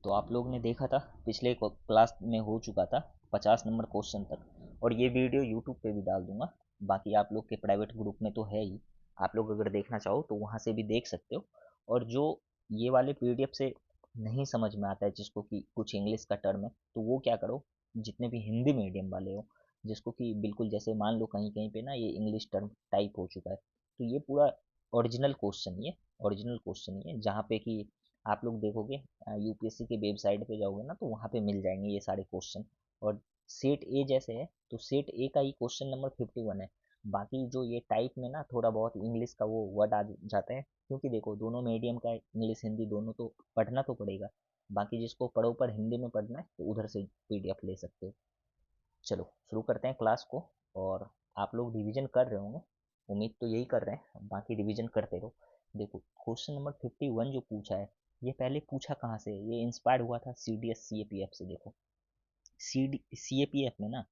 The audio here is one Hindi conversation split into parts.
तो आप लोग ने देखा था पिछले क्लास में हो चुका था 50 नंबर क्वेश्चन तक, और ये वीडियो यूट्यूब पे भी डाल दूंगा। बाकी आप लोग के प्राइवेट ग्रुप में तो है ही, आप लोग अगर देखना चाहो तो वहाँ से भी देख सकते हो। और जो ये वाले पीडीएफ से नहीं समझ में आता है, जिसको कि कुछ इंग्लिश का टर्म है, तो वो क्या करो, जितने भी हिंदी मीडियम वाले हो, जिसको कि बिल्कुल जैसे मान लो कहीं कहीं पे ना ये इंग्लिश टर्म टाइप हो चुका है, तो ये पूरा ओरिजिनल क्वेश्चन ये जहाँ पे कि आप लोग देखोगे यूपीएससी के वेबसाइट पे जाओगे ना, तो वहाँ पे मिल जाएंगे ये सारे क्वेश्चन। और सेट ए जैसे है, तो सेट ए का ही क्वेश्चन नंबर 51 है। बाकी जो ये टाइप में ना थोड़ा बहुत इंग्लिश का वो वर्ड आ जाता है, क्योंकि देखो दोनों मीडियम का इंग्लिश हिंदी दोनों तो पढ़ना तो पड़ेगा। बाकी जिसको पढ़ो पर हिंदी में पढ़ना है तो उधर से पीडीएफ ले सकते हो। चलो शुरू करते हैं क्लास को। और आप लोग रिवीजन कर रहे होंगे, उम्मीद तो यही कर रहे हैं, बाकी रिवीजन करते रहो। देखो क्वेश्चन नंबर 51 जो पूछा है, ये पहले पूछा कहाँ से, ये इंस्पायर हुआ था C D S C A P F से। देखो सी ए पी एफ में ना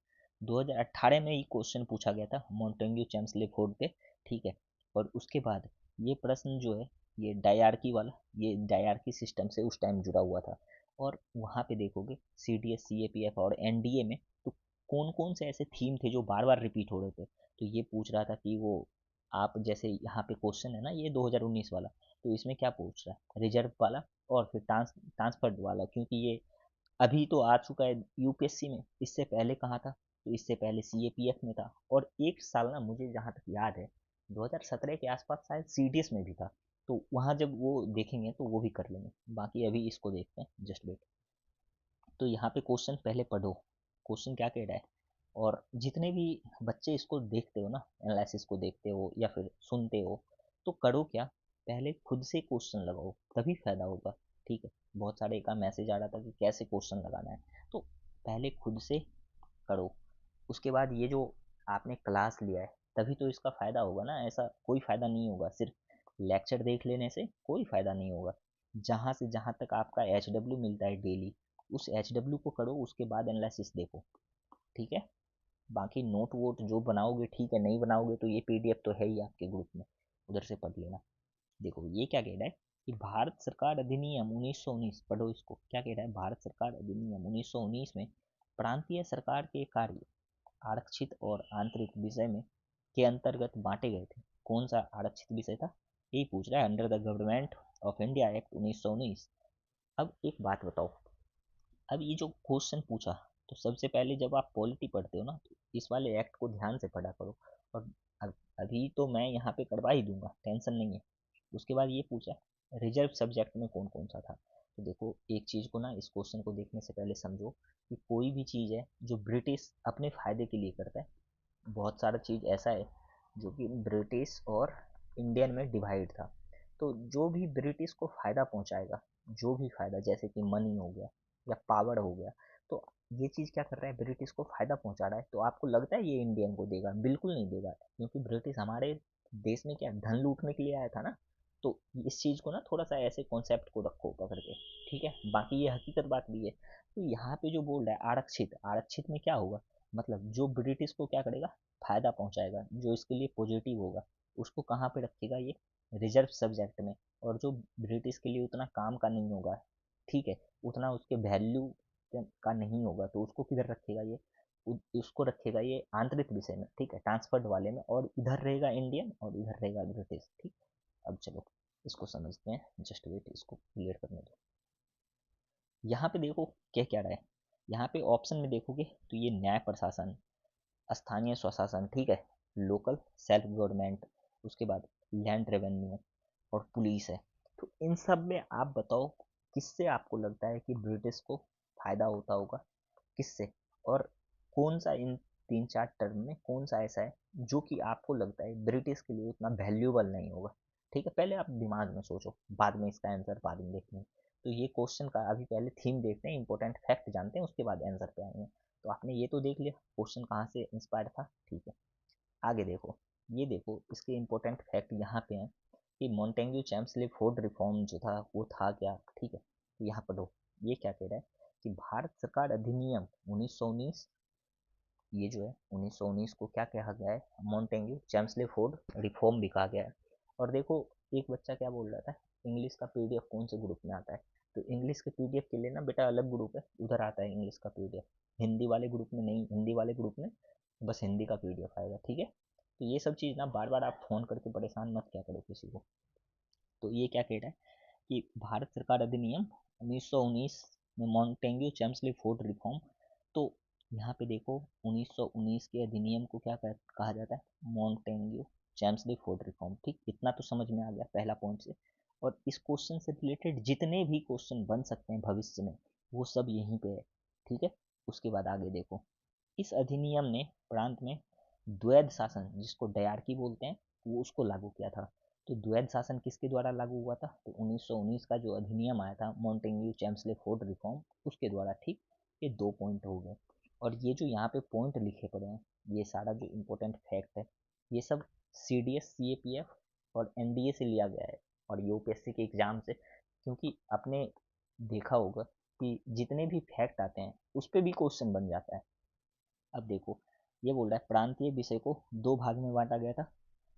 2018 में ये क्वेश्चन पूछा गया था मोंटेग्यू चैम्सले फोर्ड पे, ठीक है। और उसके बाद ये प्रश्न जो है, ये डायआर्की वाला, ये डायआर्की सिस्टम से उस टाइम जुड़ा हुआ था। और वहाँ पे देखोगे C D S C A P F और एन डी ए में, तो कौन कौन से ऐसे थीम थे जो बार बार रिपीट हो रहे थे। तो ये पूछ रहा था कि वो, आप जैसे यहाँ पे क्वेश्चन है ना ये 2019 वाला, तो इसमें क्या पूछ रहा है, रिजर्व वाला और फिर ट्रांसफर्ड वाला, क्योंकि ये अभी तो आ चुका है यूपीएससी में, इससे पहले कहाँ था, तो इससे पहले सीएपीएफ में था। और एक साल ना मुझे जहाँ तक याद है 2017 के आसपास शायद सीडीएस में भी था। तो वहाँ जब वो देखेंगे तो वो भी कर लेंगे। बाकी अभी इसको देखते हैं, जस्ट वेट। तो यहाँ पे क्वेश्चन पहले पढ़ो, क्वेश्चन क्या कह रहा है। और जितने भी बच्चे इसको देखते हो ना, एनालिसिस को देखते हो या फिर सुनते हो, तो करो क्या, पहले खुद से क्वेश्चन लगाओ, तभी फायदा होगा, ठीक है। बहुत सारे का मैसेज आ रहा था कि कैसे क्वेश्चन लगाना है, तो पहले खुद से करो। उसके बाद ये जो आपने क्लास लिया है, तभी तो इसका फायदा होगा ना, ऐसा कोई फायदा नहीं होगा सिर्फ लेक्चर देख लेने से, कोई फायदा नहीं होगा। जहाँ से जहाँ तक आपका एच डब्ल्यू मिलता है डेली, उस एच डब्ल्यू को करो, उसके बाद एनालिसिस देखो, ठीक है। बाकी नोट वोट जो बनाओगे ठीक है, नहीं बनाओगे तो ये पीडीएफ तो है ही आपके ग्रुप में, उधर से पढ़ लेना। देखो ये क्या कह रहा है कि भारत सरकार अधिनियम 1919, पढ़ो इसको, क्या कह रहा है, भारत सरकार अधिनियम 1919 में प्रांतीय सरकार के कार्य आरक्षित और आंतरिक विषय में के अंतर्गत बांटे गए थे। कौन सा आरक्षित विषय था, यही पूछ रहा है, under the government of India act 1919। अब एक बात बताओ, अब ये जो क्वेश्चन पूछा, तो सबसे पहले जब आप पॉलिटी पढ़ते हो ना, तो इस वाले एक्ट को ध्यान से पढ़ा करो। और अभी तो मैं यहाँ पे करवा ही दूंगा, टेंशन नहीं है। उसके बाद ये पूछा रिजर्व सब्जेक्ट में कौन कौन सा था। तो देखो एक चीज़ को ना, इस क्वेश्चन को देखने से पहले समझो कि कोई भी चीज़ है जो ब्रिटिश अपने फ़ायदे के लिए करता है, बहुत सारा चीज़ ऐसा है जो कि ब्रिटिश और इंडियन में डिवाइड था। तो जो भी ब्रिटिश को फ़ायदा पहुंचाएगा, जो भी फ़ायदा, जैसे कि मनी हो गया या पावर हो गया, तो ये चीज़ क्या कर रहा है, ब्रिटिश को फ़ायदा पहुंचा रहा है। तो आपको लगता है ये इंडियन को देगा, बिल्कुल नहीं देगा, क्योंकि ब्रिटिश हमारे देश में क्या धन लूटने के लिए आया था ना। तो इस चीज़ को ना थोड़ा सा ऐसे कॉन्सेप्ट को रखो पकड़ के, ठीक है। बाकी ये हकीकत बात भी है। तो यहाँ पे जो बोल रहा है आरक्षित, आरक्षित में क्या होगा, मतलब जो ब्रिटिश को क्या करेगा, फायदा पहुंचाएगा, जो इसके लिए पॉजिटिव होगा, उसको कहाँ पे रखेगा, ये रिजर्व सब्जेक्ट में। और जो ब्रिटिश के लिए उतना काम का नहीं होगा, ठीक है, उतना उसके वैल्यू का नहीं होगा, तो उसको किधर रखेगा ये, उसको रखेगा ये आंतरिक विषय में, ठीक है, ट्रांसफर्ड वाले में। और इधर रहेगा इंडियन और इधर रहेगा ब्रिटिश, ठीक। अब चलो इसको समझते हैं, जस्ट वेट, इसको क्लियर करने दो। यहाँ पे देखो क्या क्या रहा है, यहाँ पे ऑप्शन में देखोगे तो ये न्याय प्रशासन, स्थानीय स्वशासन, ठीक है, लोकल सेल्फ गवर्नमेंट, उसके बाद लैंड रेवेन्यू और पुलिस है। तो इन सब में आप बताओ किससे आपको लगता है कि ब्रिटिश को फायदा होता होगा, किससे। और कौन सा इन तीन चार टर्म में कौन सा ऐसा है जो कि आपको लगता है ब्रिटिश के लिए उतना वैल्यूबल नहीं होगा, ठीक है। पहले आप दिमाग में सोचो, बाद में इसका आंसर बाद में देखेंगे। तो ये क्वेश्चन का अभी पहले थीम देखते हैं, इंपॉर्टेंट फैक्ट जानते हैं, उसके बाद आंसर पे आएंगे। तो आपने ये तो देख लिया क्वेश्चन कहाँ से इंस्पायर था, ठीक है। आगे देखो, ये देखो इसके इंपॉर्टेंट फैक्ट यहाँ पे हैं कि मोंटेग्यू चैम्सले फोर्ड रिफॉर्म जो था वो था क्या, ठीक है। तो यहाँ पढ़ो, ये क्या कह रहा है कि भारत सरकार अधिनियम 1919, ये जो है 1919 को क्या कहा गया है, मोंटेग्यू चैम्सले फोर्ड रिफॉर्म भी कहा गया है। और देखो एक बच्चा क्या बोल रहा था, इंग्लिश का पीडीएफ कौन से ग्रुप में आता है, तो इंग्लिश के पीडीएफ के लिए ना बेटा अलग ग्रुप है, उधर आता है इंग्लिश का पीडीएफ, हिंदी वाले ग्रुप में नहीं, हिंदी वाले ग्रुप में बस हिंदी का पीडीएफ आएगा, ठीक है। तो ये सब चीज़ ना बार बार आप फ़ोन करके परेशान मत क्या करो किसी को। तो ये क्या कह रहा है कि भारत सरकार अधिनियम 1919 में मॉन्टेग्यू चैम्सली फोर्ड रिफॉर्म, तो यहाँ पे देखो 1919 के अधिनियम को क्या कहा जाता है, मॉन्टेग्यू चैम्सली फोर्ड रिफॉर्म, ठीक, इतना तो समझ में आ गया पहला पॉइंट से। और इस क्वेश्चन से रिलेटेड जितने भी क्वेश्चन बन सकते हैं भविष्य में वो सब यहीं पे है, ठीक है। उसके बाद आगे देखो, इस अधिनियम ने प्रांत में द्वैध शासन जिसको डयार्की बोलते हैं वो उसको लागू किया था। तो द्वैध शासन किसके द्वारा लागू हुआ था, तो 1919 का जो अधिनियम आया था मॉन्टेग्यू चैम्सले फोर्ड रिफॉर्म उसके द्वारा, ठीक। ये 2 पॉइंट हो गए। और ये जो यहाँ पे पॉइंट लिखे पड़े हैं ये सारा जो इम्पोर्टेंट फैक्ट है ये सब CDS CAPF और NDA से लिया गया है और यूपीएससी के एग्जाम से, क्योंकि आपने देखा होगा कि जितने भी फैक्ट आते हैं उस पर भी क्वेश्चन बन जाता है। अब देखो ये बोल रहा है प्रांतीय विषय को 2 भाग में बांटा गया था,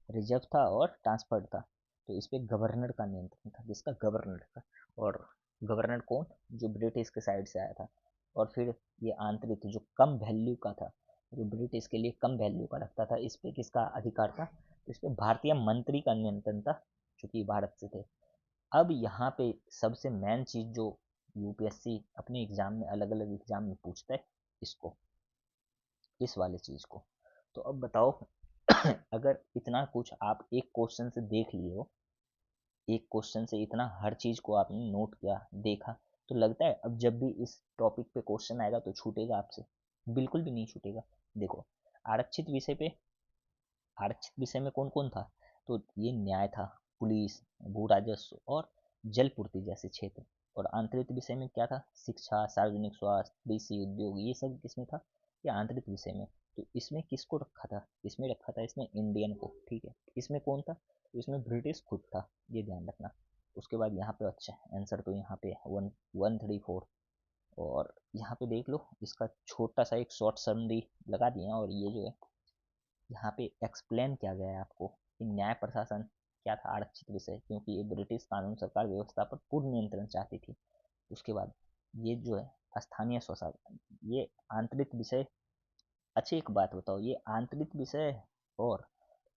रिजर्व था और ट्रांसफर्ड था। तो इस पे गवर्नर का नियंत्रण था, जिसका गवर्नर का, और गवर्नर कौन, जो ब्रिटिश के साइड से आया था। और फिर ये आंतरिक जो कम वैल्यू का था, जो ब्रिटिश के लिए कम वैल्यू का रखता था, इस पे किसका अधिकार था, तो इस पे भारतीय मंत्री का नियंत्रण था जो कि भारत से थे। अब यहाँ पे सबसे मेन चीज जो यूपीएससी अपने एग्जाम में अलग अलग एग्जाम में पूछता है, इसको, इस वाले चीज को। तो अब बताओ अगर इतना कुछ आप एक क्वेश्चन से देख लिए हो, एक क्वेश्चन से इतना हर चीज को आपने नोट किया देखा, तो लगता है अब जब भी इस टॉपिक पे क्वेश्चन आएगा तो छूटेगा आपसे, बिल्कुल भी नहीं छूटेगा। देखो आरक्षित विषय पे, आरक्षित विषय में कौन कौन था, तो ये न्याय था, पुलिस, भू राजस्व और जल पूर्ति जैसे क्षेत्र। और आंतरिक विषय में क्या था, शिक्षा, सार्वजनिक स्वास्थ्य, कृषि, उद्योग, ये सब किसमें था, ये आंतरिक विषय में। तो इसमें किसको रखा था, इसमें रखा था इसमें इंडियन को, ठीक है। इसमें कौन था, तो इसमें ब्रिटिश खुद था, ये ध्यान रखना। उसके बाद यहाँ पे अच्छा आंसर तो यहाँ पे 1 1 3 4, और यहाँ पे देख लो इसका छोटा सा एक शॉर्ट समरी लगा दिया। और ये जो है यहाँ पे एक्सप्लेन किया गया है आपको कि न्याय प्रशासन क्या था, आरक्षित विषय, क्योंकि ये ब्रिटिश कानून सरकार व्यवस्था पर पूर्ण नियंत्रण चाहती थी। उसके बाद ये जो है स्थानीय स्वशासन, ये आंतरिक विषय। अच्छी एक बात बताओ, ये आंतरिक विषय और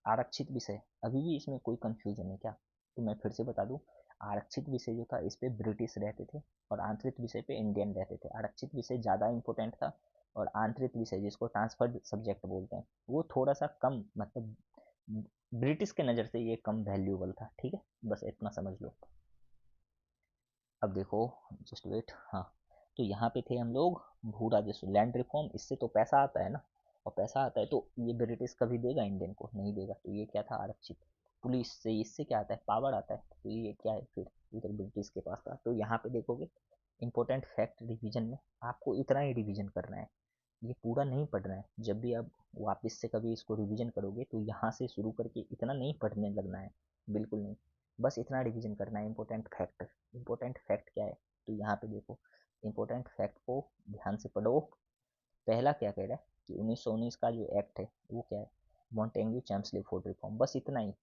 आरक्षित विषय अभी भी इसमें कोई कंफ्यूजन है क्या, तो मैं फिर से बता दूं, आरक्षित विषय जो था इस पे ब्रिटिश रहते थे और आंतरिक विषय पे इंडियन रहते थे। आरक्षित विषय ज़्यादा इंपॉर्टेंट था और आंतरिक विषय जिसको ट्रांसफर्ड सब्जेक्ट बोलते हैं वो थोड़ा सा कम, मतलब ब्रिटिश के नज़र से ये कम वैल्यूबल था, ठीक है, बस इतना समझ लो। अब देखो, जस्ट वेट, हाँ, तो यहाँ पे थे हम लोग, भू राजस्व, लैंड रिफॉर्म, इससे तो पैसा आता है ना, और पैसा आता है तो ये ब्रिटिश कभी देगा इंडियन को, नहीं देगा, तो ये क्या था, आरक्षित। पुलिस से इससे क्या आता है, पावर आता है, तो ये क्या है फिर, इधर ब्रिटिश के पास था। तो यहाँ पे देखोगे इंपॉर्टेंट फैक्ट रिवीजन में आपको इतना ही रिवीजन करना है, ये पूरा नहीं पढ़ना है। जब भी आप वापस से कभी इसको रिवीजन करोगे तो यहाँ से शुरू करके इतना नहीं पढ़ने लगना है, बिल्कुल नहीं, बस इतना रिवीजन करना है। इंपॉर्टेंट फैक्ट, इंपॉर्टेंट फैक्ट क्या है, तो यहाँ पे देखो इंपॉर्टेंट फैक्ट को ध्यान से पढ़ो। पहला क्या कह रहा है कि 1919 का जो एक्ट है वो क्या है, मॉन्टेग्यू चैम्सले फोर्ड रिफॉर्म, बस इतना ही।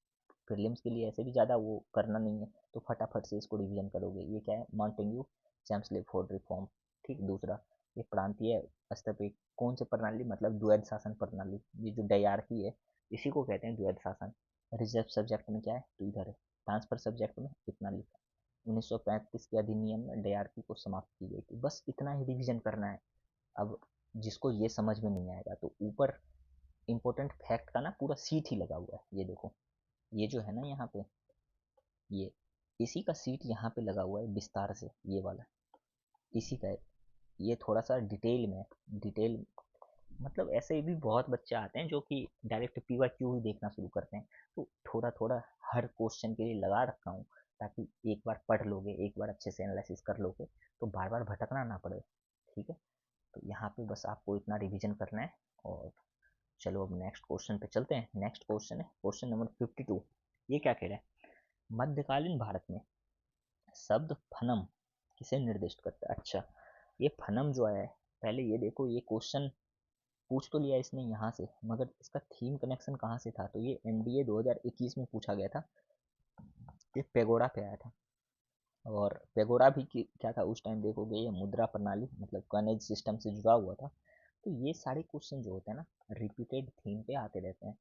प्रीलिम्स के लिए ऐसे भी ज़्यादा वो करना नहीं है, तो फटाफट से इसको रिवीजन करोगे। ये क्या है, मॉन्टेग्यू चैम्सले फोर्ड रिफॉर्म, ठीक। दूसरा, ये प्रांतीय स्तर पे कौन सी प्रणाली, मतलब द्वैध शासन प्रणाली, ये जो डायरकी है इसी को कहते हैं द्वैध शासन। रिजर्व सब्जेक्ट में क्या है, तो इधर है, ट्रांसफर सब्जेक्ट में इतना लिखा। 1935 के अधिनियम में डायरकी को समाप्त की गई थी, बस इतना ही रिवीजन करना है। अब जिसको ये समझ में नहीं आएगा तो ऊपर इंपॉर्टेंट फैक्ट का ना पूरा सीट ही लगा हुआ है, ये देखो, ये जो है ना यहाँ पे, ये इसी का सीट यहाँ पे लगा हुआ है विस्तार से, ये वाला इसी का है। ये थोड़ा सा डिटेल में, डिटेल मतलब ऐसे भी बहुत बच्चे आते हैं जो कि डायरेक्ट PYQ ही देखना शुरू करते हैं, तो थोड़ा थोड़ा हर क्वेश्चन के लिए लगा रखा हूँ ताकि एक बार पढ़ लोगे, एक बार अच्छे से एनालिसिस कर लोगे तो बार बार भटकना ना पड़े, ठीक है। तो यहाँ पे बस आपको इतना रिवीजन करना है। और चलो अब नेक्स्ट क्वेश्चन पे चलते हैं। नेक्स्ट क्वेश्चन है क्वेश्चन नंबर 52। ये क्या कह रहा है, मध्यकालीन भारत में शब्द फनम किसे निर्दिष्ट करता है। अच्छा, ये फनम जो है, पहले ये देखो, ये क्वेश्चन पूछ तो लिया इसने यहाँ से, मगर इसका थीम कनेक्शन कहाँ से था, तो ये NDA 2021 में पूछा गया था। ये पेगोड़ा पे आया था। और पेगोड़ा भी क्या था उस टाइम, देखोगे ये मुद्रा प्रणाली मतलब कॉइनेज सिस्टम से जुड़ा हुआ था। तो ये सारे क्वेश्चन जो होते हैं ना, रिपीटेड थीम पे आते रहते हैं।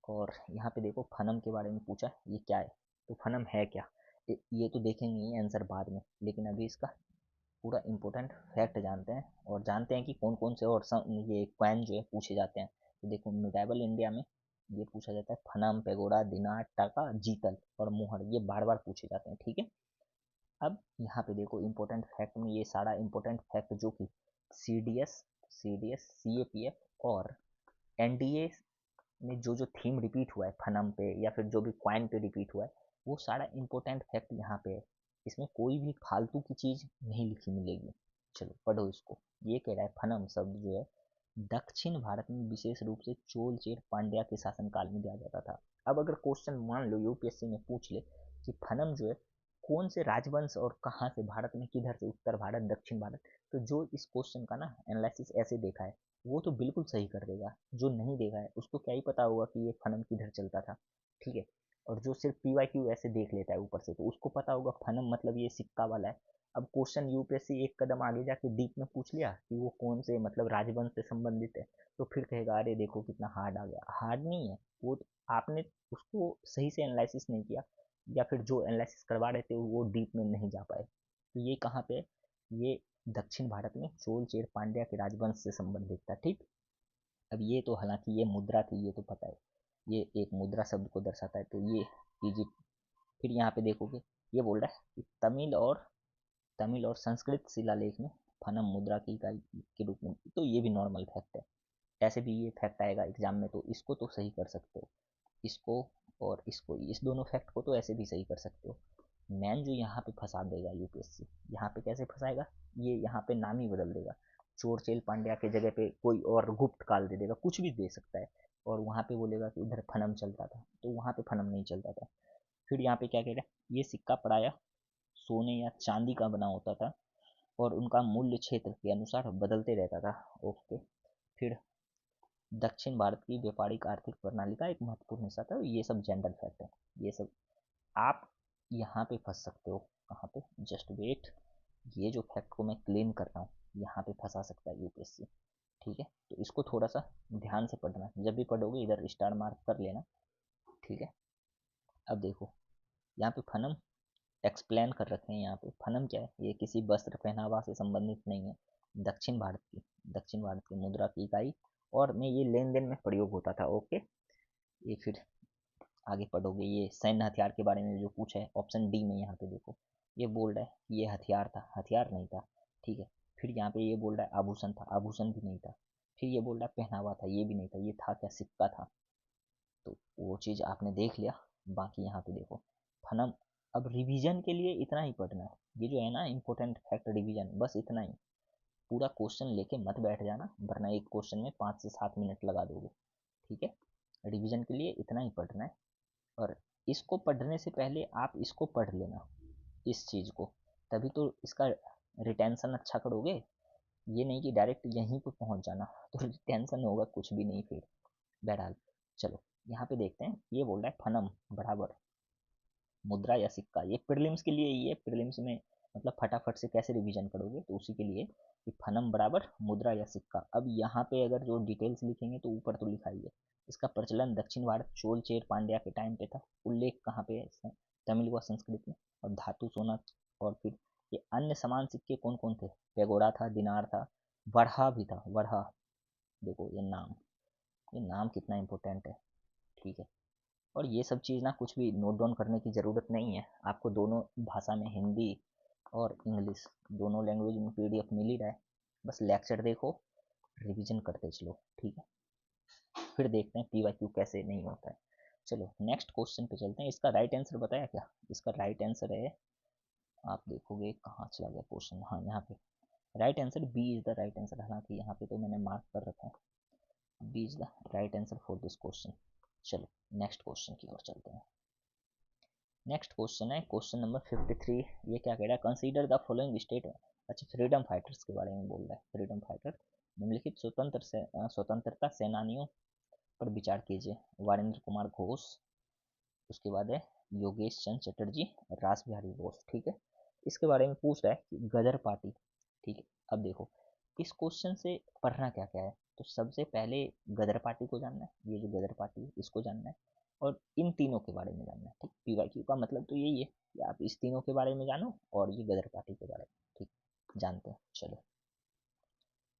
और यहाँ पे देखो फनम के बारे में पूछा, ये क्या है, तो फनम है क्या, ये तो देखेंगे ही आंसर बाद में, लेकिन अभी इसका पूरा इम्पोर्टेंट फैक्ट जानते हैं, और जानते हैं कि कौन कौन से और ये क्वैन जो है पूछे जाते हैं। तो देखो मिडाइवल इंडिया में ये पूछा जाता है, फनम, पेगोड़ा, दिनार, टाका, जीतल और मोहर, ये बार बार पूछे जाते हैं, ठीक है। अब यहाँ पे देखो इम्पोर्टेंट फैक्ट में ये सारा इम्पोर्टेंट फैक्ट जो कि C D S C A P F और एन डी ए में जो जो थीम रिपीट हुआ है फनम पे या फिर जो भी क्वाइन पे रिपीट हुआ है, वो सारा इम्पोर्टेंट फैक्ट यहाँ पे है। इसमें कोई भी फालतू की चीज़ नहीं लिखी मिलेगी। चलो पढ़ो इसको। ये कह रहा है फनम शब्द जो है दक्षिण भारत में विशेष रूप से चोल चेर पांड्या के शासनकाल में दिया जाता था। अब अगर क्वेश्चन मान लो यूपीएससी में पूछ ले कि फनम जो है कौन से राजवंश और कहाँ से, भारत में किधर से, उत्तर भारत, दक्षिण भारत, तो जो इस क्वेश्चन का ना एनालिसिस ऐसे देखा है वो तो बिल्कुल सही कर देगा। जो नहीं देखा है उसको क्या ही पता होगा कि ये फनम किधर चलता था, ठीक है। और जो सिर्फ पीवाईक्यू ऐसे देख लेता है ऊपर से, तो उसको पता होगा फनम मतलब ये सिक्का वाला है। अब क्वेश्चन यूपीएससी एक कदम आगे जाके डीप में पूछ लिया कि वो कौन से मतलब राजवंश से संबंधित है, तो फिर कहेगा अरे देखो कितना हार्ड आ गया। हार्ड नहीं है वो, आपने उसको सही से एनालिसिस नहीं किया, या फिर जो एनालिसिस करवा रहे थे वो डीप में नहीं जा पाए। तो ये कहाँ पे, ये दक्षिण भारत में चोल चेर पांड्या के राजवंश से संबंधित था, ठीक। अब ये तो हालांकि ये मुद्रा थी, ये तो पता है, ये एक मुद्रा शब्द को दर्शाता है, तो ये इजिप्ट। फिर यहाँ पे देखोगे ये बोल रहा है कि तमिल और संस्कृत शिलालेख में फनम मुद्रा की इकाई के रूप में, तो ये भी नॉर्मल फैक्ट है। ऐसे भी ये फैक्ट आएगा एग्जाम में, तो इसको तो सही कर सकते हो, इसको और इसको, इस दोनों फैक्ट को तो ऐसे भी सही कर सकते हो। मैन जो यहाँ पे फंसा देगा यूपीएससी, यहाँ पे कैसे फंसाएगा, ये यहाँ पे नाम ही बदल देगा। चोरचेल पांड्या के जगह पे कोई और गुप्त काल दे देगा, कुछ भी दे सकता है, और वहाँ पे बोलेगा कि इधर फनम चलता था, तो वहाँ पे फनम नहीं चलता था। फिर यहाँ पे क्या कह रहा है, ये सिक्का प्रायः सोने या चांदी का बना होता था और उनका मूल्य क्षेत्र के अनुसार बदलते रहता था, ओके। फिर दक्षिण भारत की व्यापारिक आर्थिक प्रणाली का एक महत्वपूर्ण हिस्सा था, ये सब जनरल फैक्ट है। ये सब आप यहाँ पे फंस सकते हो, कहाँ पे, जस्ट वेट, ये जो फैक्ट को मैं क्लेम कर रहा हूँ यहाँ पे फंसा सकता है यूपीएससी, ठीक है। तो इसको थोड़ा सा ध्यान से पढ़ना, जब भी पढ़ोगे इधर स्टार मार्क कर लेना, ठीक है। अब देखो यहाँ पे फनम एक्सप्लेन कर रखे हैं। यहाँ पे फनम क्या है, ये किसी वस्त्र पहनावा से संबंधित नहीं है, दक्षिण भारत की मुद्रा की इकाई और में ये लेन देन में प्रयोग होता था, ओके। ये फिर आगे पढ़ोगे ये सैन्य हथियार के बारे में जो पूछा है ऑप्शन डी में, यहाँ पे देखो ये बोल रहा है कि ये हथियार था, हथियार नहीं था, ठीक है। फिर यहाँ पे ये बोल रहा है आभूषण था, आभूषण भी नहीं था। फिर ये बोल रहा है पहनावा था, ये भी नहीं था, ये था क्या, सिक्का था। तो वो चीज़ आपने देख लिया। बाकी यहाँ पे देखो फनम, अब रिवीजन के लिए इतना ही पढ़ना है, ये जो है ना इम्पोर्टेंट फैक्ट रिवीजन, बस इतना ही। पूरा क्वेश्चन लेके मत बैठ जाना, वरना एक क्वेश्चन में 5 से 7 मिनट लगा दोगे, ठीक है। रिवीजन के लिए इतना ही पढ़ना है। और इसको पढ़ने से पहले आप इसको पढ़ लेना, इस चीज़ को, तभी तो इसका रिटेंशन अच्छा करोगे। ये नहीं कि डायरेक्ट यहीं पे पहुंच जाना, तो रिटेंशन होगा कुछ भी नहीं फिर। बहरहाल चलो यहाँ पे देखते हैं, ये बोल रहा है फनम बराबर मुद्रा या सिक्का, ये प्रीलिम्स के लिए ही है। प्रीलिम्स में मतलब फटाफट से कैसे रिवीजन करोगे, तो उसी के लिए कि फनम बराबर मुद्रा या सिक्का। अब यहाँ पे अगर जो डिटेल्स लिखेंगे तो ऊपर तो लिखा ही है, इसका प्रचलन दक्षिण भारत चोल चेर पांड्या के टाइम पे था। उल्लेख कहाँ पे है इसका, तमिल व संस्कृत में। और धातु सोना, और फिर ये अन्य समान सिक्के कौन कौन थे, पेगोड़ा था, दिनार था, वरहा भी था, वरहा। देखो ये नाम कितना इंपॉर्टेंट है, ठीक है। और ये सब चीज़ ना कुछ भी नोट डाउन करने की ज़रूरत नहीं है, आपको दोनों भाषा में, हिंदी और इंग्लिश दोनों लैंग्वेज में पीडीएफ मिल ही रहा है। बस लेक्चर देखो, रिवीजन करते चलो, ठीक है। फिर देखते हैं पीवाईक्यू कैसे नहीं होता है। चलो नेक्स्ट क्वेश्चन पे चलते हैं। इसका राइट आंसर बताया क्या, इसका राइट आंसर है, आप देखोगे कहाँ चला गया क्वेश्चन, हाँ यहाँ पे right answer B is the right answer. हालांकि यहाँ पे तो मैंने मार्क कर रखा है, B is the right answer for this question. चलो नेक्स्ट क्वेश्चन की ओर चलते हैं। नेक्स्ट क्वेश्चन है क्वेश्चन नंबर 53। ये क्या कह रहा है, कंसीडर द फॉलोइंग स्टेट, अच्छा फ्रीडम फाइटर्स के बारे में बोल रहा है। फ्रीडम फाइटर, निम्नलिखित स्वतंत्रता सेनानियों पर विचार कीजिए। वारेंद्र कुमार घोष, उसके बाद है योगेश चंद्र चटर्जी और रास बिहारी बोस। ठीक है, इसके बारे में पूछ रहा है कि गदर पार्टी। ठीक है, अब देखो इस क्वेश्चन से पढ़ना क्या क्या है। तो सबसे पहले गदर पार्टी को जानना है, ये जो गदर पार्टी है इसको जानना है, और इन तीनों के बारे में जानना है। ठीक, पीवाईक्यू का मतलब तो यही है कि आप इस तीनों के बारे में जानो और ये गदर पार्टी के बारे में। ठीक, जानते हैं। चलो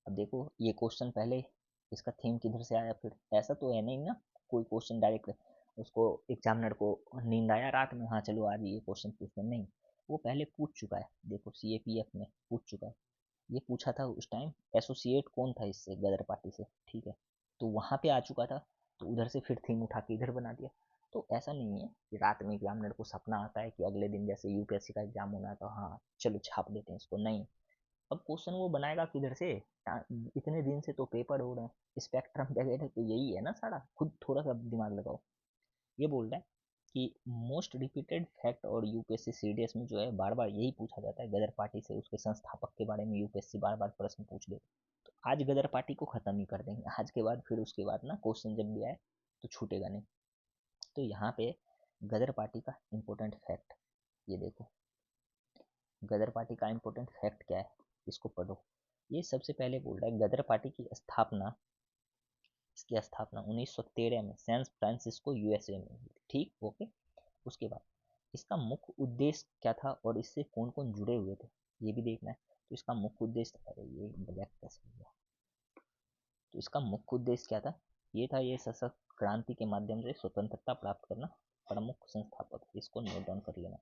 अब देखो ये क्वेश्चन पहले, इसका थीम किधर से आया। फिर ऐसा तो है नहीं ना कोई क्वेश्चन डायरेक्ट उसको एग्जामिनर को नींद आया रात में, हाँ चलो आज ये क्वेश्चन पूछते, नहीं, वो पहले पूछ चुका है। देखो CAPF में पूछ चुका है, ये पूछा था उस टाइम एसोसिएट कौन था इससे, गदर पार्टी से। ठीक है, तो वहाँ पे आ चुका था, तो उधर से फिर थीम उठा के इधर बना दिया। तो ऐसा नहीं है कि रात में एग्जामिनर को सपना आता है कि अगले दिन जैसे यूपीएससी का एग्जाम होना है तो हाँ चलो छाप देते हैं इसको, नहीं। अब क्वेश्चन वो बनाएगा किधर से, इतने दिन से तो पेपर हो रहे हैं, स्पेक्ट्रम वगैरह तो यही है ना सारा, खुद थोड़ा सा दिमाग लगाओ। ये बोल रहा है कि मोस्ट रिपीटेड फैक्ट, और यूपीएससी सीडीएस में जो है बार बार यही पूछा जाता है गदर पार्टी से, उसके संस्थापक के बारे में यूपीएससी बार बार प्रश्न पूछ ले। तो आज गदर पार्टी को खत्म ही कर देंगे, आज के बाद फिर उसके बाद ना क्वेश्चन जब भी आए तो छूटेगा नहीं। तो यहाँ पे गदर पार्टी का इम्पोर्टेंट फैक्ट, ये देखो गदर पार्टी का इम्पोर्टेंट फैक्ट क्या है, इसको पढ़ो। ये सबसे पहले बोल रहा है गदर पार्टी की स्थापना, इसकी स्थापना 1913 में सैन फ्रांसिस्को यूएसए में हुई थी। ठीक, ओके। उसके बाद इसका मुख्य उद्देश्य क्या था और इससे कौन कौन जुड़े हुए थे, ये भी देखना है। तो इसका मुख्य उद्देश्य, अरे ये ब्लैक कैसे हो गया, तो इसका मुख्य उद्देश्य क्या था, ये था ये सशक्त क्रांति के माध्यम से स्वतंत्रता प्राप्त करना। प्रमुख संस्थापक, इसको नोट डाउन कर लेना,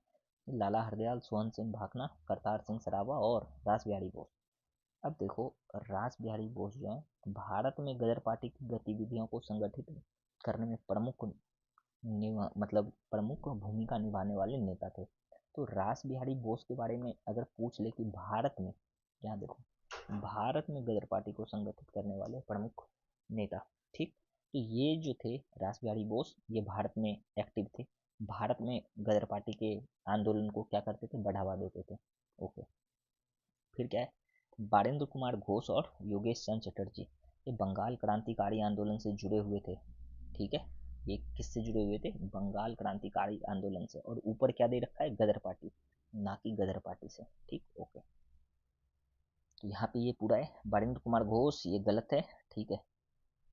लाला हरदयाल, सोहन सिंह भाकना, करतार सिंह सराभा और रास बिहारी बोस। अब देखो रास बिहारी बोस जो है भारत में गदर पार्टी की गतिविधियों को संगठित करने में प्रमुख मतलब प्रमुख भूमिका निभाने वाले नेता थे। तो रास बिहारी बोस के बारे में अगर पूछ ले कि भारत में, यहाँ देखो भारत में गदर पार्टी को संगठित करने वाले प्रमुख नेता, ठीक, तो ये जो थे रास बिहारी बोस, ये भारत में एक्टिव थे, भारत में गदर पार्टी के आंदोलन को क्या करते थे, बढ़ावा देते थे। ओके, फिर क्या है, बारेंद्र कुमार घोष और योगेश चंद्र चटर्जी, ये बंगाल क्रांतिकारी आंदोलन से जुड़े हुए थे। ठीक है, ये किससे जुड़े हुए थे, बंगाल क्रांतिकारी आंदोलन से, और ऊपर क्या दे रखा है, गदर पार्टी, ना कि गदर पार्टी से। ठीक, ओके। तो यहाँ पे ये पूरा है, बारेंद्र कुमार घोष ये गलत है। ठीक है,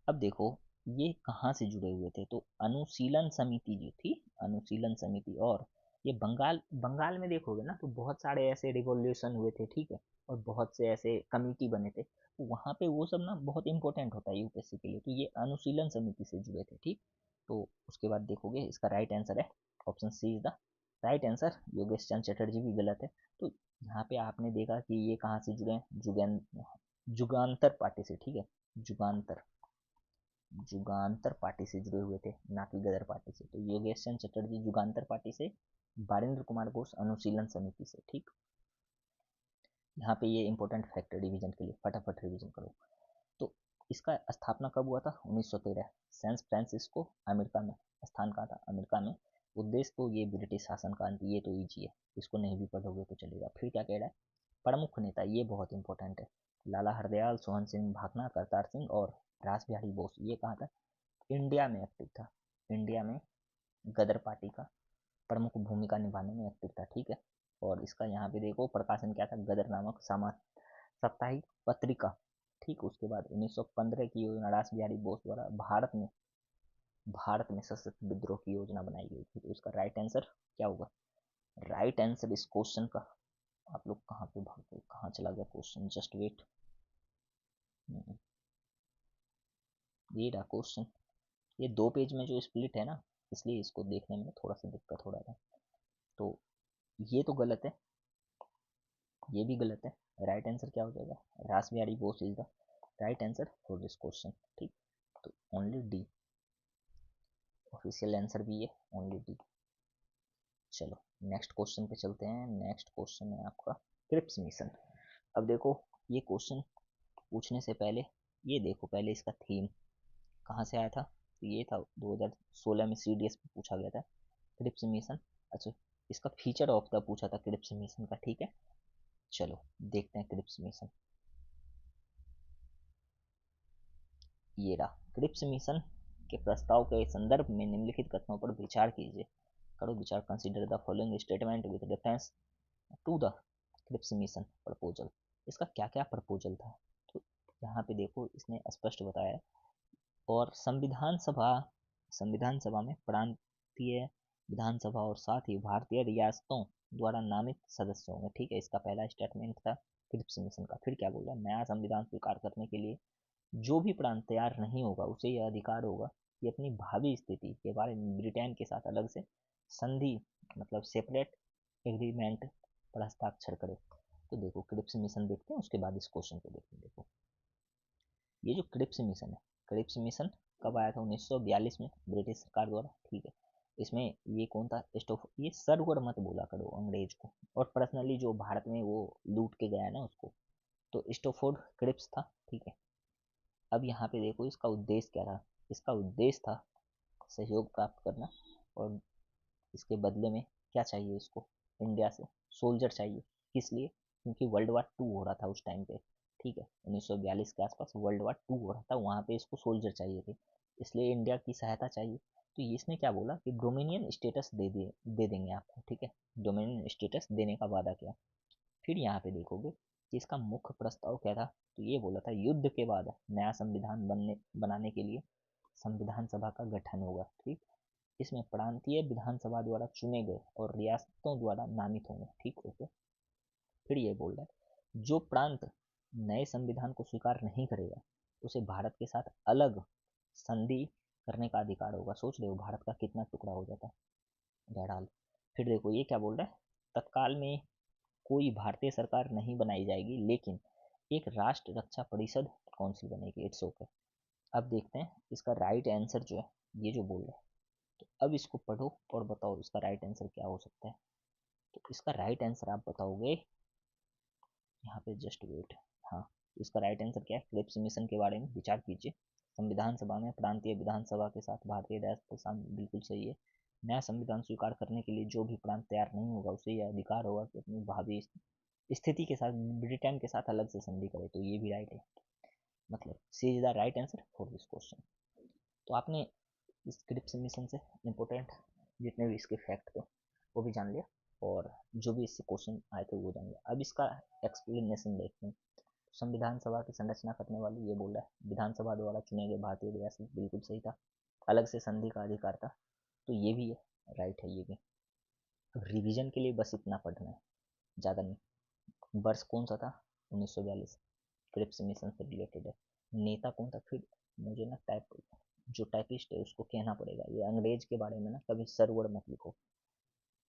अब देखो ये कहाँ से जुड़े हुए थे, तो अनुशीलन समिति जो थी, अनुशीलन समिति, और ये बंगाल, बंगाल में देखोगे ना तो बहुत सारे ऐसे रिवॉल्यूशन हुए थे। ठीक है, और बहुत से ऐसे कमिटी बने थे, तो वहाँ पे वो सब ना बहुत इंपॉर्टेंट होता है यूपीएससी के लिए, तो ये अनुशीलन समिति से जुड़े थे। ठीक, तो उसके बाद देखोगे इसका राइट आंसर है option C is the right answer. Yogesh Chandra Chatterjee भी गलत है। तो यहाँ पे आपने देखा कि ये कहाँ से जुड़े हैं, जुगान्तर पार्टी से। ठीक है, जुगान्तर, जुगान्तर पार्टी से जुड़े हुए थे, ना कि गदर पार्टी से। तो योगेश चंद्र चटर्जी जुगान्तर पार्टी से, बारेंद्र कुमार घोष अनुशीलन समिति से। ठीक, यहाँ पे ये इंपॉर्टेंट फैक्टर रिवीजन के लिए फटाफट रिवीजन करो। तो इसका स्थापना कब हुआ था, 1913, सैन फ्रांसिस्को अमेरिका में। स्थान कहाँ था, अमेरिका में। उद्देश्य तो ये ब्रिटिश शासन का अंत, ये तो ईजी है, इसको नहीं भी पढ़ोगे तो चलेगा। फिर क्या कह रहा है, प्रमुख नेता, ये बहुत इंपॉर्टेंट है, लाला हरदयाल, सोहन सिंह भाकना, करतार सिंह और रास बिहारी बोस, ये कहाँ था, इंडिया में एक्टिव था, इंडिया में गदर पार्टी का प्रमुख भूमिका निभाने में एक्टिव था। ठीक है, और इसका यहाँ पे देखो प्रकाशन क्या था, गदर नामक साप्ताहिक पत्रिका। ठीक, उसके बाद 1915 की योजना रास बिहारी बोस द्वारा भारत में सशस्त्र विद्रोह की योजना बनाई गई थी। तो इसका राइट आंसर क्या होगा, राइट आंसर इस क्वेश्चन का, आप लोग कहाँ पे भाग गए, कहाँ चला गया क्वेश्चन, जस्ट वेट, ये रहा क्वेश्चन। ये 2 पेज में जो स्प्लिट है ना, इसलिए इसको देखने में थोड़ा सा दिक्कत हो रहा था। तो ये तो गलत है, ये भी गलत है। राइट आंसर क्या हो जाएगा, रास Bihari Bose is the right answer for this question. ठीक, तो ओनली डी, ऑफिशियल आंसर भी है ओनली डी। चलो नेक्स्ट क्वेश्चन पे चलते हैं। नेक्स्ट क्वेश्चन है आपका क्रिप्स मिशन। अब देखो ये क्वेश्चन पूछने से पहले ये देखो, पहले इसका थीम कहाँ से आया था, तो ये था 2016 में सीडीएस में पूछा गया था, क्रिप्स मिशन। अच्छा, इसका फीचर ऑफ द पूछा था क्रिप्स मिशन का। ठीक है, चलो देखते हैं क्रिप्स मिशन। ये रहा, क्रिप्स मिशन के प्रस्ताव के संदर्भ में निम्नलिखित कथनों पर विचार कीजिए। करो विचार, consider the following statement with reference to the Cripps mission proposal. इसका क्या क्या प्रपोजल था, तो यहाँ पे देखो इसने स्पष्ट बताया। और संविधान सभा में प्रांतीय विधानसभा और साथ ही भारतीय रियासतों द्वारा नामित सदस्य होंगे। ठीक है, इसका पहला स्टेटमेंट था क्रिप्स मिशन का। फिर क्या बोल रहा है, नया संविधान स्वीकार करने के लिए जो भी प्रांत तैयार नहीं होगा उसे यह अधिकार होगा कि अपनी भावी स्थिति के बारे में ब्रिटेन के साथ अलग से संधि मतलब सेपरेट एग्रीमेंट पर हस्ताक्षर करे। तो देखो क्रिप्स मिशन देखते हैं, उसके बाद इस क्वेश्चन को देखते हैं। देखो ये जो क्रिप्स मिशन है, क्रिप्स मिशन कब आया था, 1942 में ब्रिटिश सरकार द्वारा। ठीक है, इसमें ये कौन था, ये सर्वर मत बोला करो अंग्रेज को, और पर्सनली जो भारत में वो लूट के गया ना उसको, तो स्टोफोर्ड क्रिप्स था। ठीक है, अब यहाँ पे देखो इसका उद्देश्य क्या रहा, इसका उद्देश्य था सहयोग प्राप्त करना, और इसके बदले में क्या चाहिए इसको, इंडिया से सोल्जर चाहिए। किस लिए, क्योंकि वर्ल्ड वार 2 हो रहा था उस टाइम पे। ठीक है, 1942 के आसपास वर्ल्ड वार 2 हो रहा था, वहाँ पे इसको सोल्जर चाहिए थे, इसलिए इंडिया की सहायता चाहिए। तो इसने क्या बोला कि डोमिनियन स्टेटस दे देंगे आपको। ठीक है, डोमिनियन स्टेटस देने का वादा किया। फिर यहाँ पे देखोगे कि इसका मुख्य प्रस्ताव क्या था, तो ये बोला था युद्ध के बाद नया संविधान बनाने के लिए संविधान सभा का गठन होगा। ठीक, इसमें प्रांतीय विधानसभा द्वारा चुने गए और रियासतों द्वारा नामित होंगे। ठीक, ओके। फिर ये बोल रहा है जो प्रांत नए संविधान को स्वीकार नहीं करेगा उसे भारत के साथ अलग संधि करने का अधिकार होगा। सोच रहे हो भारत का कितना टुकड़ा हो जाता बहरहाल। फिर देखो ये क्या बोल रहा है, तत्काल में कोई भारतीय सरकार नहीं बनाई जाएगी, लेकिन एक राष्ट्र रक्षा परिषद काउंसिल बनेगी। It's okay. अब देखते हैं इसका राइट आंसर जो है, ये जो बोल रहा है, तो अब इसको पढ़ो और बताओ इसका राइट आंसर क्या हो सकता है। तो इसका राइट आंसर आप बताओगे, यहाँ पे जस्ट वेट। हाँ, इसका राइट आंसर क्या है, क्रिप्स मिशन के बारे में विचार कीजिए। संविधान सभा में प्रांतीय विधानसभा के साथ भारतीय राष्ट्र शामिल, बिल्कुल सही है। नया संविधान स्वीकार करने के लिए जो भी प्रांत तैयार नहीं होगा उसे यह अधिकार होगा कि अपनी भावी स्थिति के साथ ब्रिटेन के साथ अलग से संधि करे। तो ये भी राइट है, मतलब C is the right answer for this question. तो आपने इस क्रिप्स मिशन से इम्पोर्टेंट जितने भी इसके फैक्ट थे वो भी जान लिया, और जो भी इससे क्वेश्चन आए थे वो जान लिया। अब इसका एक्सप्लेनेशन देखते हैं। संविधान सभा की संरचना करने वाली ये बोल रहा है विधानसभा द्वारा चुने गए भारतीय रियासत, बिल्कुल सही था। अलग से संधि का अधिकार था, तो ये भी है, राइट है ये भी। अब रिवीजन के लिए बस इतना पढ़ना है, ज़्यादा नहीं। वर्ष कौन सा था, 1942, क्रिप्स मिशन से रिलेटेड है। नेता कौन था, फिर मुझे ना जो टाइपिस्ट है उसको कहना पड़ेगा, ये अंग्रेज के बारे में ना कभी सर वर्ड मत लिखो।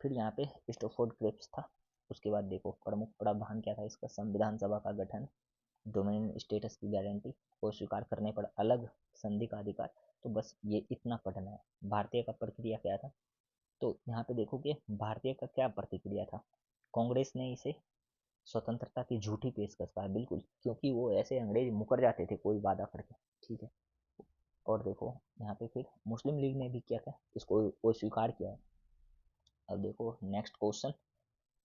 फिर यहाँ पे स्टोफोर्ड क्रिप्स था। उसके बाद देखो प्रमुख प्रावधान क्या था इसका, संविधान सभा का गठन, डोमिनियन स्टेटस की गारंटी, को स्वीकार करने पर अलग संधि का अधिकार। तो बस ये इतना पढ़ना है। भारतीय का प्रक्रिया क्या था, तो यहाँ पे देखो कि भारतीय का क्या प्रतिक्रिया था, कांग्रेस ने इसे स्वतंत्रता की झूठी पेशकश कहा, बिल्कुल, क्योंकि वो ऐसे अंग्रेज मुकर जाते थे कोई वादा करके। ठीक है, और देखो यहाँ पे फिर मुस्लिम लीग ने भी क्या था, इसको वो स्वीकार किया है। अब देखो नेक्स्ट क्वेश्चन,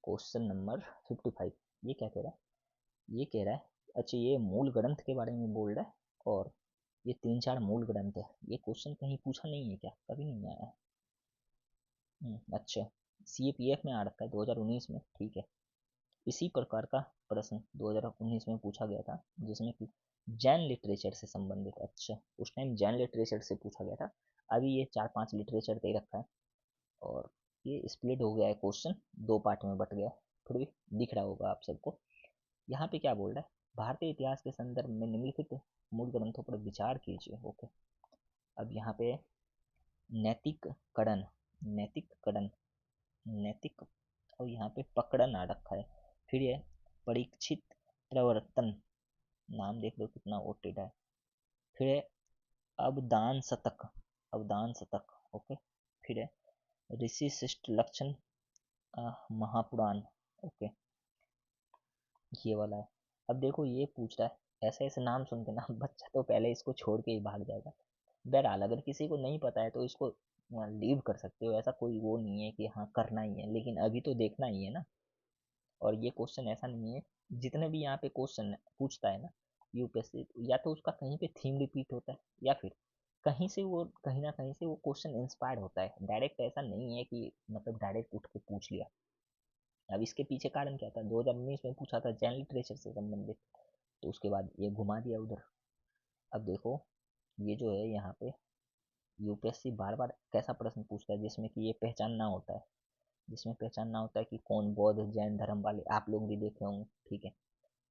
क्वेश्चन नंबर 55। ये क्या कह रहा है, ये कह रहा है, अच्छा ये मूल ग्रंथ के बारे में बोल रहा है, और ये 3-4 मूल ग्रंथ है। ये क्वेश्चन कहीं पूछा नहीं है क्या, कभी नहीं आया है। अच्छा, CAPF में आ रखा है 2019 में। ठीक है, इसी प्रकार का प्रश्न 2019 में पूछा गया था, जिसमें कि जैन लिटरेचर से संबंधित। अच्छा, उस टाइम जैन लिटरेचर से पूछा गया था, अभी ये 4-5 लिटरेचर दे रखा है, और ये स्प्लिट हो गया है क्वेश्चन, 2 पार्ट में बट गया, फिर भी दिख रहा होगा आप सबको। यहाँ पे क्या बोल रहा है, भारतीय इतिहास के संदर्भ में निम्नलिखित मूल ग्रंथों पर विचार कीजिए। ओके, अब यहाँ पे नैतिक कड़न, नैतिक कड़न, नैतिक, और यहाँ पे पकड़न आ रखा है। फिर ये परीक्षित प्रवर्तन, नाम देख लो कितना ओटेड है। फिर है अवदान शतक, अवदान शतक। ओके, फिर है ऋषि शिष्ट लक्षण महापुराण। ओके, ये वाला है। अब देखो ये पूछ रहा है, ऐसे ऐसे नाम सुन के ना बच्चा तो पहले इसको छोड़ के ही भाग जाएगा। बहरहाल अगर किसी को नहीं पता है तो इसको लीव कर सकते हो, ऐसा कोई वो नहीं है कि हाँ करना ही है, लेकिन अभी तो देखना ही है ना। और ये क्वेश्चन ऐसा नहीं है, जितने भी यहाँ पे क्वेश्चन पूछता है ना यूपीएससी, या तो उसका कहीं पे थीम रिपीट होता है, या फिर कहीं से वो कहीं ना कहीं से वो क्वेश्चन इंस्पायर्ड होता है, डायरेक्ट ऐसा नहीं है कि मतलब डायरेक्ट उठ के पूछ लिया। अब इसके पीछे कारण क्या था, 2019 में पूछा था जैन लिटरेचर से संबंधित, तो उसके बाद ये घुमा दिया उधर। अब देखो ये जो है यहाँ पे यूपीएससी बार बार कैसा प्रश्न पूछता है जिसमें कि ये पहचानना होता है, जिसमें पहचानना होता है कि कौन बौद्ध जैन धर्म वाले, आप लोग भी देखे होंगे, ठीक है।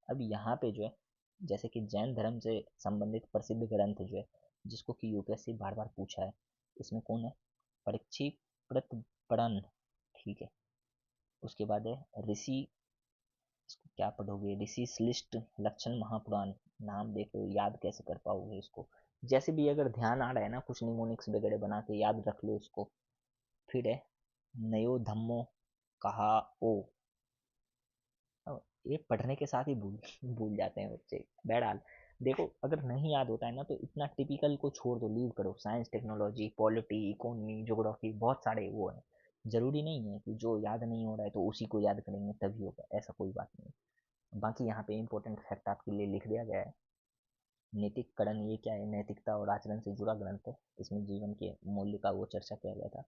अब यहाँ पे जो है जैसे कि जैन धर्म से संबंधित प्रसिद्ध ग्रंथ जो है जिसको कि यूपीएससी बार बार पूछा है, इसमें कौन है, परीक्षित प्रतपड़न, ठीक है। उसके बाद है ऋषि, इसको क्या पढ़ोगे, ऋषि श्लिष्ट लक्षण महापुराण, नाम देखो याद कैसे कर पाओगे इसको, जैसे भी अगर ध्यान आ रहा है ना कुछ निमोनिक्स वगैरह बना के याद रख लो इसको। फिर है नयो धम्मो कहा ओ, ये पढ़ने के साथ ही भूल भूल जाते हैं बच्चे, बहरहाल देखो अगर नहीं याद होता है ना तो इतना टिपिकल को छोड़ दो, लीव करो, science technology polity economy geography बहुत सारे वो है, जरूरी नहीं है कि जो याद नहीं हो रहा है तो उसी को याद करेंगे तभी होगा, ऐसा कोई बात नहीं। बाकी यहाँ पे इंपॉर्टेंट फैक्ट आपके लिए लिख दिया गया है। नैतिक कड़न ये क्या है, नैतिकता और आचरण से जुड़ा ग्रंथ है, इसमें जीवन के मूल्य का वो चर्चा किया गया था।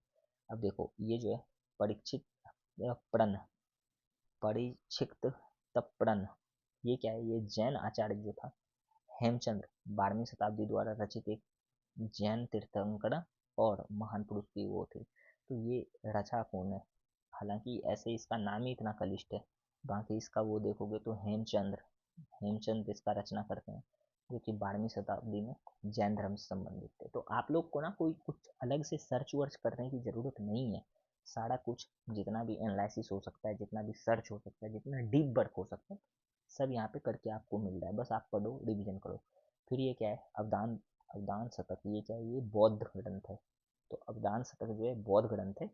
अब देखो ये जो है परीक्षित प्रण, परीक्षित तप्रण, ये क्या है, ये जैन आचार्य जो था हेमचंद्र, 12वीं शताब्दी द्वारा रचित एक जैन तीर्थंकर और महान पुरुष की वो थे। तो ये रचा कौन है, हालांकि ऐसे इसका नाम ही इतना कलिष्ठ है, बाकी इसका वो देखोगे तो हेमचंद्र, हेमचंद्र इसका रचना करते हैं, जो कि 12वीं शताब्दी में जैन धर्म से संबंधित थे। तो आप लोग को ना कोई कुछ अलग से सर्च वर्च करने की ज़रूरत नहीं है, सारा कुछ जितना भी एनालिसिस हो सकता है, जितना भी सर्च हो सकता है, जितना डीप वर्क हो सकता है, सब यहाँ पे करके आपको मिल रहा है, बस आप पढ़ो रिवीजन करो। फिर ये क्या है, अवदान, अवदान शतक, ये क्या है, ये बौद्ध ग्रंथ है। तो अवदान शतक जो है बौद्ध ग्रंथ है,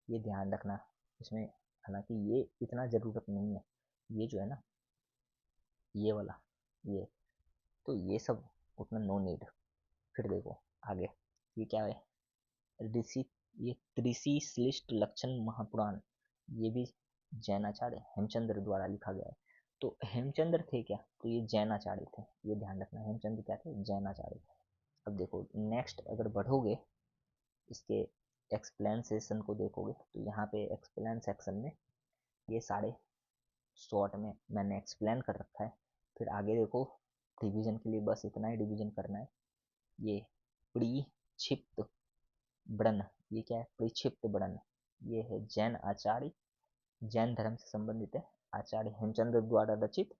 ये ध्यान रखना इसमें, हालांकि ये इतना ज़रूरत नहीं है, ये जो है ना ये वाला, ये तो ये सब उतना नो नीड। फिर देखो आगे ये क्या है, ऋषि, ये त्रिशी श्लिष्ट लक्षण महापुराण, ये भी जैनाचार्य हेमचंद्र द्वारा लिखा गया है। तो हेमचंद्र थे क्या, तो ये जैनाचार्य थे, ये ध्यान रखना, हेमचंद्र क्या थे, जैनाचार्य। अब देखो नेक्स्ट अगर बढ़ोगे इसके एक्सप्लेन सेक्शन को देखोगे तो यहाँ पे एक्सप्लेन सेक्शन में ये सारे शॉर्ट में मैंने एक्सप्लेन कर रखा है। फिर आगे देखो डिवीजन के लिए बस इतना ही डिवीजन करना है, ये प्रीक्षिप्त ब्रन, ये क्या है, प्रीक्षिप्त ब्रन, ये है जैन आचार्य, जैन धर्म से संबंधित है, आचार्य हेमचंद्र द्वारा रचित।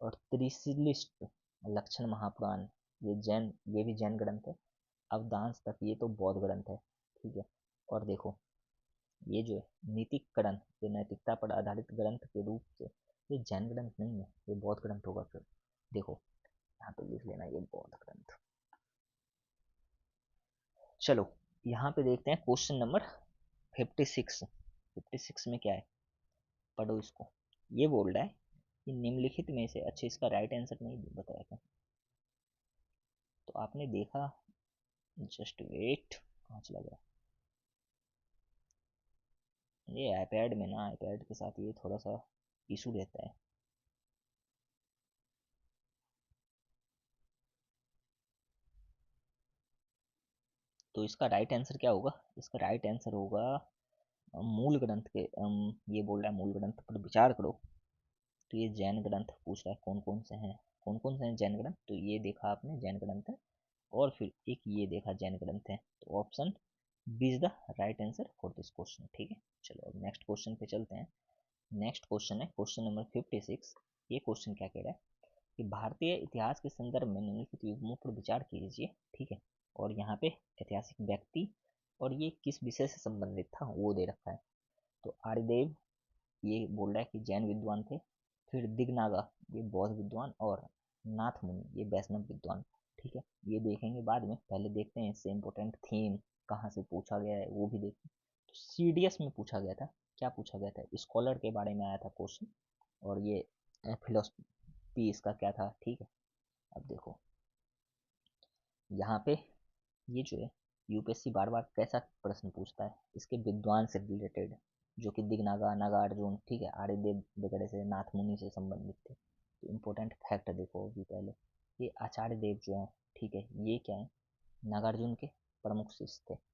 और त्रिशिलिष्ट लक्षण महापुराण, ये जैन, ये भी जैन ग्रंथ है। अवदांस तक ये तो बौद्ध ग्रंथ है, ठीक है। और देखो ये जो है नीतिकरण, ये नैतिकता पर आधारित ग्रंथ के रूप से, ये जैन ग्रंथ नहीं है, ये बौद्ध ग्रंथ होगा। फिर देखो यहाँ पे लिख लेना ये बौद्ध ग्रंथ। चलो यहाँ पे देखते हैं क्वेश्चन नंबर 56। 56 में क्या है, पढ़ो इसको। ये बोल रहा है कि निम्नलिखित में से, अच्छा इसका राइट आंसर नहीं बताया क्या, तो आपने देखा, जस्ट वेट, कहाँ चला गया, ये आईपैड में ना, आईपैड के साथ ये थोड़ा सा इशू रहता है। तो इसका राइट आंसर क्या होगा, इसका राइट आंसर होगा मूल ग्रंथ के, ये बोल रहा है मूल ग्रंथ पर विचार करो। तो ये जैन ग्रंथ पूछ रहा है कौन कौन से हैं, कौन कौन से हैं जैन ग्रंथ, तो ये देखा आपने जैन ग्रंथ है, और फिर एक ये देखा जैन ग्रंथ है, तो option B is the right answer for this question, ठीक है। चलो अब नेक्स्ट क्वेश्चन पे चलते हैं। नेक्स्ट क्वेश्चन है क्वेश्चन नंबर 56। ये क्वेश्चन क्या कह रहा है कि भारतीय इतिहास के संदर्भ में निम्नलिखित युग्मों पर विचार कीजिए, ठीक है। और यहाँ पे ऐतिहासिक व्यक्ति और ये किस विषय से संबंधित था वो दे रखा है। तो आर्यदेव, ये बोल रहा है कि जैन विद्वान थे। फिर दिगनागा, ये बौद्ध विद्वान। और नाथ मुनि, ये वैष्णव विद्वान, ठीक है। ये देखेंगे बाद में, पहले देखते हैं इससे इम्पोर्टेंट थीम कहाँ से पूछा गया है वो भी देखते हैं। तो सीडीएस में पूछा गया था, क्या पूछा गया था, स्कॉलर के बारे में आया था क्वेश्चन, और ये फिलोसफी इसका क्या था, ठीक है। अब देखो यहाँ पे ये जो है यूपीएससी बार बार कैसा प्रश्न पूछता है, इसके विद्वान से रिलेटेड, जो कि दिगनागा, नागार्जुन, ठीक है, आर्यदेव वगैरह से, नाथ मुनि से संबंधित थे। तो इम्पोर्टेंट फैक्ट देखो अभी पहले, ये आचार्य देव जो है, ठीक है, ये क्या है, नागार्जुन के प्रमुख शिष्य थे।